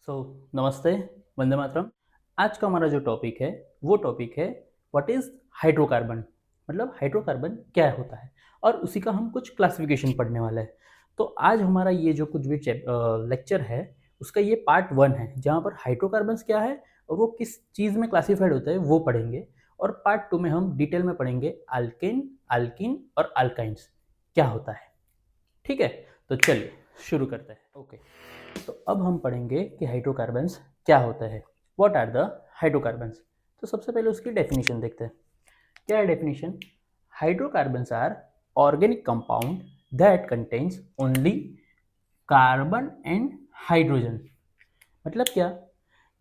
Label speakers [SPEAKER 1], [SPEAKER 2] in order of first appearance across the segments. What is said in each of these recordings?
[SPEAKER 1] सो नमस्ते, वंदे मातरम। आज का हमारा जो टॉपिक है वो टॉपिक है व्हाट इज़ हाइड्रोकार्बन। मतलब हाइड्रोकार्बन क्या होता है और उसी का हम कुछ क्लासिफिकेशन पढ़ने वाले हैं। तो आज हमारा ये जो कुछ भी लेक्चर है उसका ये पार्ट 1 है, जहाँ पर हाइड्रोकार्बन्स क्या है और वो किस चीज़ में क्लासिफाइड होता है वो पढ़ेंगे। और पार्ट 2 में हम डिटेल में पढ़ेंगे अल्केन, अल्कीन और अल्काइंस क्या होता है। ठीक है, तो चलिए शुरू करते हैं। ओके, तो अब हम पढ़ेंगे कि हाइड्रोकार्बन्स क्या होता है, व्हाट आर द हाइड्रोकार्बन्स। तो सबसे पहले उसकी डेफिनेशन देखते हैं। क्या है definition? Hydrocarbons are organic compound that contains only carbon and hydrogen. मतलब क्या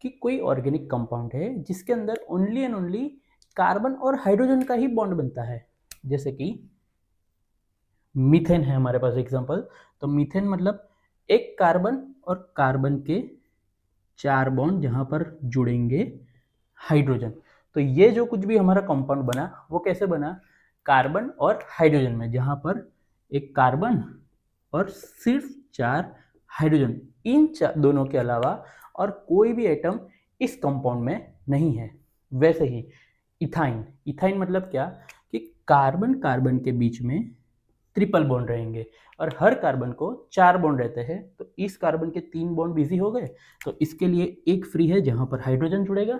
[SPEAKER 1] कि कोई ऑर्गेनिक कंपाउंड है जिसके अंदर ओनली एंड ओनली कार्बन और हाइड्रोजन का ही बॉन्ड बनता है। जैसे कि मीथेन है हमारे पास एग्जांपल। तो मीथेन मतलब एक कार्बन और कार्बन के 4 बॉन्ड जहां पर जुड़ेंगे हाइड्रोजन। तो ये जो कुछ भी हमारा कंपाउंड बना वो कैसे बना? कार्बन और हाइड्रोजन में, जहां पर एक कार्बन और सिर्फ 4 हाइड्रोजन, इन दोनों के अलावा और कोई भी एटम इस कंपाउंड में नहीं है। वैसे ही इथाइन, इथाइन मतलब क्या कि कार्बन कार्बन के बीच में ट्रिपल बॉन्ड रहेंगे और हर कार्बन को 4 बॉन्ड रहते हैं। तो इस कार्बन के 3 बॉन्ड बिजी हो गए, तो इसके लिए एक फ्री है जहां पर हाइड्रोजन जुड़ेगा।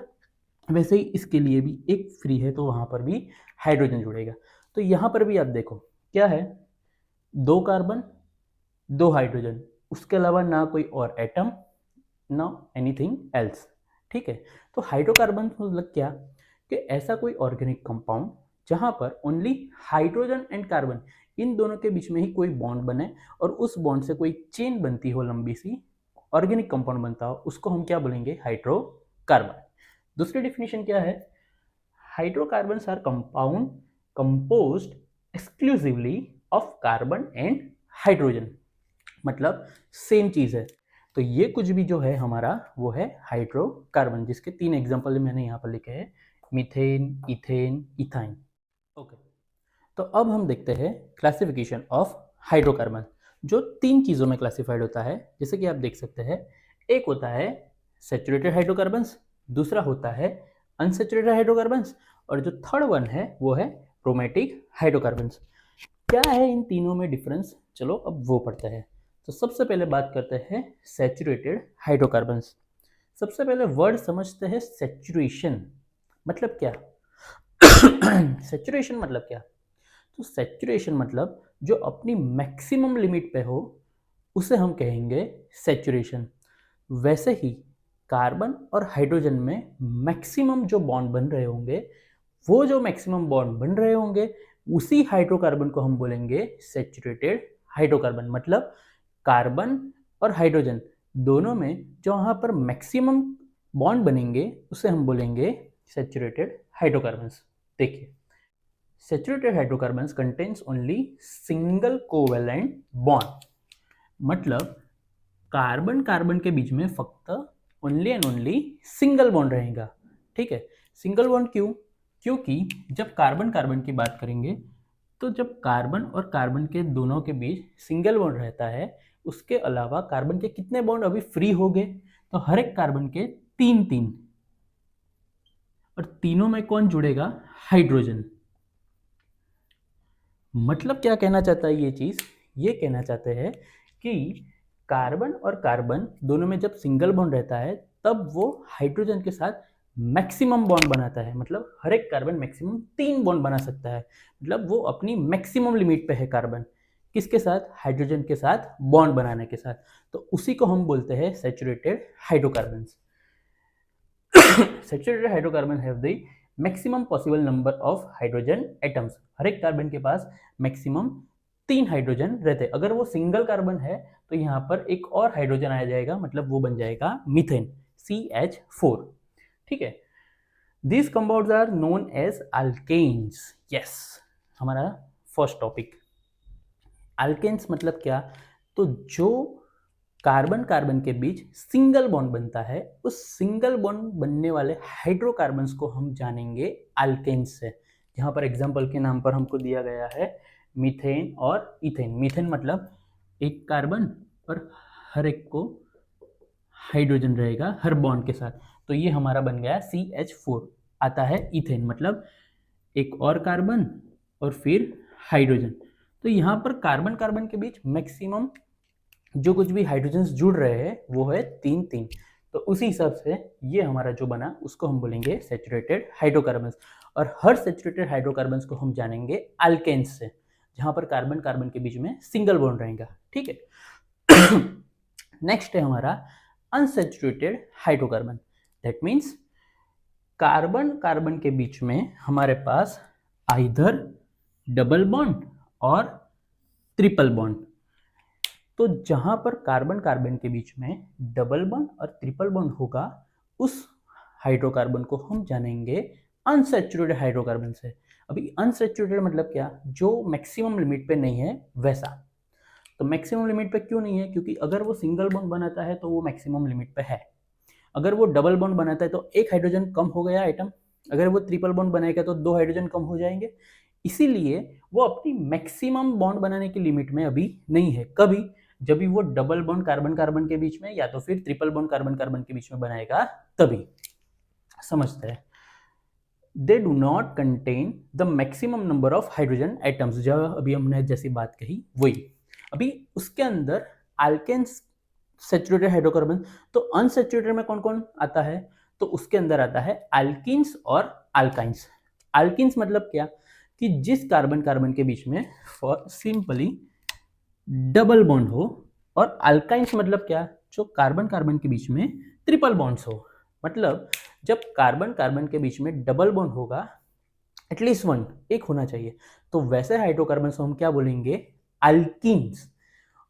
[SPEAKER 1] वैसे ही इसके लिए भी एक फ्री है, तो वहां पर भी हाइड्रोजन जुड़ेगा। तो यहां पर भी आप देखो क्या है, 2 कार्बन 2 हाइड्रोजन, उसके अलावा ना कोई और एटम, ना एनीथिंग एल्स। ठीक है, तो हाइड्रोकार्बन मतलब क्या कि ऐसा कोई ऑर्गेनिक कंपाउंड जहां पर ओनली हाइड्रोजन एंड कार्बन, इन दोनों के बीच में ही कोई बॉन्ड बने और उस बॉन्ड से कोई चेन बनती हो, लंबी सी ऑर्गेनिक कंपाउंड बनता हो, उसको हम क्या बोलेंगे? हाइड्रोकार्बन। दूसरी डेफिनेशन क्या है? Hydrocarbons are compound composed exclusively of carbon and hydrogen. मतलब सेम चीज है। तो ये कुछ भी जो है हमारा वो है हाइड्रोकार्बन, जिसके 3 एग्जांपल मैंने यहाँ पर लिखे हैं, मीथेन, इथेन, इथाइन। ओके, तो अब हम देखते हैं क्लासिफिकेशन ऑफ हाइड्रोकार्बन, जो 3 चीज़ों में क्लासिफाइड होता है। जैसे कि आप देख सकते हैं, एक होता है सैचुरेटेड हाइड्रोकार्बन्स, दूसरा होता है अनसैचुरेटेड हाइड्रोकार्बन्स, और जो थर्ड वन है वो है एरोमेटिक हाइड्रोकार्बन्स। क्या है इन तीनों में डिफरेंस? चलो अब वो पढ़ते हैं। तो सबसे पहले बात करते हैं सैचुरेटेड हाइड्रोकार्बन्स। सबसे पहले वर्ड समझते हैं सैचुरेशन। मतलब क्या? सैचुरेशन मतलब क्या? तो सैचुरेशन मतलब जो अपनी मैक्सिमम लिमिट पे हो उसे हम कहेंगे सैचुरेशन। वैसे ही कार्बन और हाइड्रोजन में मैक्सिमम जो बॉन्ड बन रहे होंगे, वो जो मैक्सिमम बॉन्ड बन रहे होंगे उसी हाइड्रोकार्बन को हम बोलेंगे सैचुरेटेड हाइड्रोकार्बन। मतलब कार्बन और हाइड्रोजन दोनों में जो वहाँ पर मैक्सिमम बॉन्ड बनेंगे उसे हम बोलेंगे सैचुरेटेड हाइड्रोकार्बन्स। देखिए, saturated hydrocarbons contains only single covalent bond. मतलब कार्बन कार्बन के बीच में फक्त only and only single bond रहेगा। ठीक है, सिंगल बॉन्ड क्यों? क्योंकि जब कार्बन कार्बन की बात करेंगे तो जब कार्बन और कार्बन के दोनों के बीच सिंगल बॉन्ड रहता है, उसके अलावा कार्बन के कितने बॉन्ड अभी फ्री हो गए? तो हर एक कार्बन के 3 और तीनों में कौन जुड़ेगा? हाइड्रोजन। मतलब क्या कहना चाहता है ये चीज? ये कहना चाहते हैं कि कार्बन और कार्बन दोनों में जब सिंगल बॉन्ड रहता है तब वो हाइड्रोजन के साथ मैक्सिमम बॉन्ड बनाता है। मतलब हर एक कार्बन मैक्सिमम 3 बॉन्ड बना सकता है। मतलब वो अपनी मैक्सिमम लिमिट पे है कार्बन, किसके साथ? हाइड्रोजन के साथ बॉन्ड बनाने के साथ। तो उसी को हम बोलते हैं saturated hydrocarbons. Saturated hydrocarbon have the maximum possible number of hydrogen atoms. हर एक कार्बन के पास मैक्सिमम 3 हाइड्रोजन रहते हैं। अगर वो सिंगल कार्बन है तो यहाँ पर एक और हाइड्रोजन आ जाएगा, मतलब वो बन जाएगा मीथेन, CH4। ठीक है, these compounds are known as alkanes. Yes, हमारा फर्स्ट टॉपिक अल्केन्स मतलब क्या? तो जो कार्बन कार्बन के बीच सिंगल बॉन्ड बनता है, उस सिंगल बॉन्ड बनने वाले हाइड्रोकार्बन्स को हम जानेंगे अल्केन्स से। यहाँ पर एग्जांपल के नाम पर हमको दिया गया है मीथेन और इथेन। मीथेन मतलब एक कार्बन और हर एक को हाइड्रोजन रहेगा हर बॉन्ड के साथ। तो ये हमारा बन गया CH4, आता है इथेन, मतलब एक और कार्बन और फिर हाइड्रोजन। तो यहाँ पर कार्बन कार्बन के बीच मैक्सिमम जो कुछ भी हाइड्रोजन्स जुड़ रहे हैं वो है 3-3। तो उसी हिसाब से ये हमारा जो बना उसको हम बोलेंगे सैचुरेटेड हाइड्रोकार्बन्स। और हर सैचुरेटेड हाइड्रोकार्बन्स को हम जानेंगे अल्केन्स से, जहां पर कार्बन कार्बन के बीच में सिंगल बॉन्ड रहेगा। ठीक है। नेक्स्ट है हमारा unsaturated hydrocarbon. That means carbon carbon के बीच में हमारे पास आइदर डबल बॉन्ड और ट्रिपल बॉन्ड। तो जहां पर कार्बन कार्बन के बीच में डबल बॉन्ड और ट्रिपल बॉन्ड होगा उस हाइड्रोकार्बन को हम जानेंगे अनसैचुरेटेड हाइड्रोकार्बन से। अभी अनसैचुरेटेड मतलब क्या, जो मैक्सिमम लिमिट पे नहीं है वैसा। तो मैक्सिमम लिमिट पे क्यों नहीं है, क्योंकि अगर वो सिंगल बॉन्ड बनाता है तो वो मैक्सिमम लिमिट पे है। अगर वो डबल बॉन्ड बनाता है तो एक हाइड्रोजन कम हो गया आइटम, अगर वो ट्रिपल बॉन्ड बनाएगा तो 2 हाइड्रोजन कम हो जाएंगे। इसीलिए वो अपनी मैक्सिमम बॉन्ड बनाने की लिमिट में अभी नहीं है। कभी जब भी वो डबल बॉन्ड कार्बन कार्बन के बीच में या तो फिर ट्रिपल बॉन्ड कार्बन कार्बन के बीच में बनाएगा तभी। समझते हैं। They do not contain the maximum number of hydrogen atoms, जब अभी हमने जैसी बात कही वही। अभी उसके अंदर अल्केन्स सैचुरेटेड हाइड्रोकार्बन, तो अनसैचुरेटेड में कौन कौन आता है, तो उसके अंदर आता है अल्कीन्स और अल्काइंस। अल्कीन्स मतलब क्या, कि जिस कार्बन कार्बन के बीच में सिंपली डबल बॉन्ड हो, और अल्काइंस मतलब क्या, जो कार्बन कार्बन के बीच में ट्रिपल बॉन्ड्स हो। मतलब जब कार्बन कार्बन के बीच में डबल बॉन्ड होगा, एटलीस्ट वन, एक होना चाहिए, तो वैसे हाइड्रोकार्बन को हम क्या बोलेंगे, अल्कीन्स।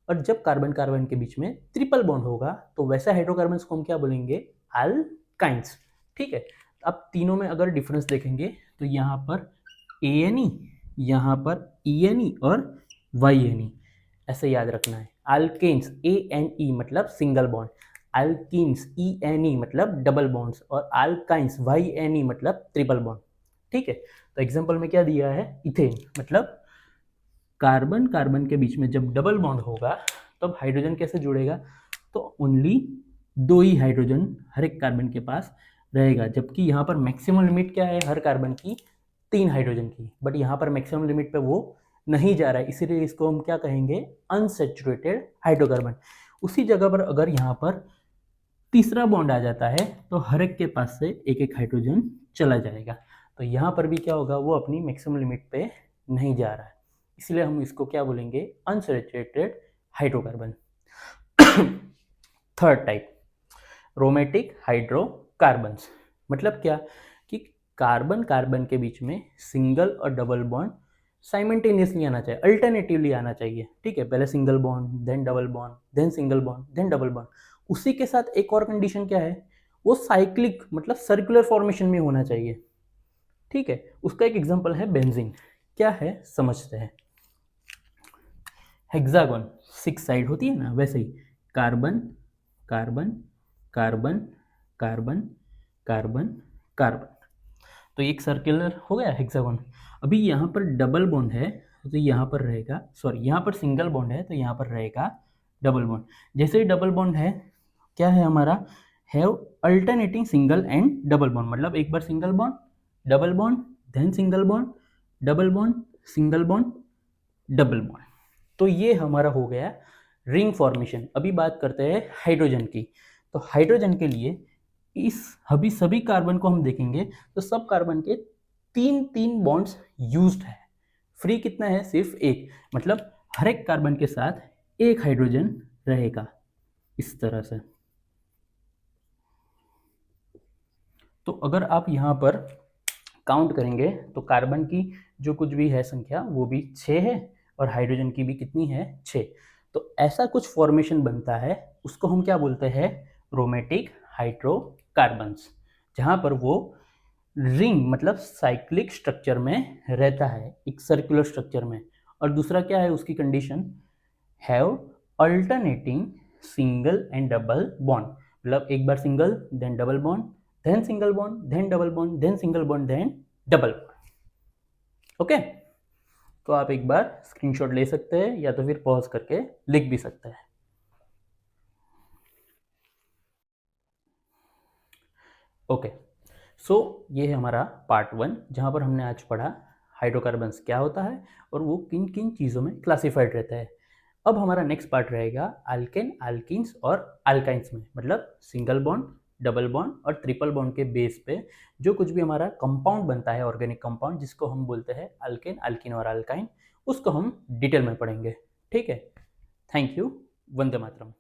[SPEAKER 1] और जब कार्बन कार्बन के बीच में ट्रिपल बॉन्ड होगा तो वैसे हाइड्रोकार्बन्स को हम क्या बोलेंगे, अल्काइंस। ठीक है। अब तीनों में अगर डिफरेंस देखेंगे तो यहाँ पर ANE, यहाँ पर ENE और YNE, ऐसे याद रखना है। अल्केन्स ANE मतलब सिंगल बॉन्ड, अल्कीन्स ENE मतलब डबल बॉन्ड्स, और अल्काइंस YNE मतलब ट्रिपल बॉन्ड। ठीक है। तो एग्जांपल में क्या दिया है, इथेन, मतलब कार्बन कार्बन के बीच में जब डबल बॉन्ड होगा तब हाइड्रोजन कैसे जुड़ेगा, तो ओनली 2 ही हाइड्रोजन हर एक कार्बन के पास रहेगा। जबकि यहाँ पर मैक्सिमम लिमिट क्या है हर कार्बन की, 3 हाइड्रोजन की, बट यहाँ पर मैक्सिमम लिमिट पे वो नहीं जा रहा है, इसीलिए इसको हम क्या कहेंगे, अनसैचुरेटेड हाइड्रोकार्बन। उसी जगह पर अगर यहाँ पर तीसरा बॉन्ड आ जाता है तो हर एक के पास से एक एक हाइड्रोजन चला जाएगा। तो यहाँ पर भी क्या होगा, वो अपनी मैक्सिमम लिमिट पे नहीं जा रहा है, इसलिए हम इसको क्या बोलेंगे, unsaturated hydrocarbon. Third type, rheumatic hydrocarbons. मतलब क्या, कि कार्बन कार्बन के बीच में सिंगल और डबल बॉन्ड साइमल्टेनियसली आना चाहिए, अल्टरनेटिवली आना चाहिए। ठीक है, पहले single bond, then double bond, then single bond, then double bond. उसी के साथ एक और कंडीशन क्या है, वो साइक्लिक मतलब सर्कुलर फॉर्मेशन में होना चाहिए। ठीक है, उसका एक एग्जांपल है बेंजीन। क्या है समझते हैं। हेक्सागोन 6 साइड होती है ना, वैसे ही carbon carbon carbon carbon carbon carbon, तो एक सर्कुलर हो गया हेक्सागोन। अभी यहाँ पर डबल बॉन्ड है तो यहाँ पर रहेगा, सॉरी यहाँ पर सिंगल बॉन्ड है तो यहाँ पर रहेगा डबल बॉन्ड। जैसे ही डबल बॉन्ड है, क्या है हमारा, have alternating single and double bond, मतलब एक बार single bond, double bond, then single bond, double bond, single bond, double bond. तो ये हमारा हो गया रिंग फॉर्मेशन। अभी बात करते हैं हाइड्रोजन की। तो हाइड्रोजन के लिए इस अभी सभी कार्बन को हम देखेंगे तो सब कार्बन के 3-3 बॉन्ड्स यूज्ड है, फ्री कितना है, सिर्फ एक, मतलब हर एक कार्बन के साथ एक हाइड्रोजन रहेगा इस तरह से। तो अगर आप यहाँ पर काउंट करेंगे तो कार्बन की जो कुछ भी है संख्या वो भी 6 है, और हाइड्रोजन की भी कितनी है, 6। तो ऐसा कुछ फॉर्मेशन बनता है, उसको हम क्या बोलते हैं, रोमेटिक हाइड्रोकार्बन्स, जहाँ पर वो रिंग मतलब साइक्लिक स्ट्रक्चर में रहता है, एक सर्कुलर स्ट्रक्चर में। और दूसरा क्या है उसकी condition, have alternating single and double bond, मतलब एक बार single then double bond, then single bond, then double bond, then single bond, then double bond. Okay, तो आप एक बार स्क्रीनशॉट ले सकते हैं या तो फिर पॉज करके लिख भी सकते हैं। ओके, सो ये है हमारा पार्ट 1 जहाँ पर हमने आज पढ़ा हाइड्रोकार्बन्स क्या होता है और वो किन किन चीज़ों में क्लासिफाइड रहता है। अब हमारा नेक्स्ट पार्ट रहेगा अल्केन, अल्कीन्स और अल्काइंस में, मतलब सिंगल बॉन्ड, डबल बॉन्ड और ट्रिपल बॉन्ड के बेस पे जो कुछ भी हमारा कंपाउंड बनता है, ऑर्गेनिक कंपाउंड, जिसको हम बोलते हैं अल्केन, अल्कीन और अल्काइन, उसको हम डिटेल में पढ़ेंगे। ठीक है, थैंक यू, वंदे मातरम।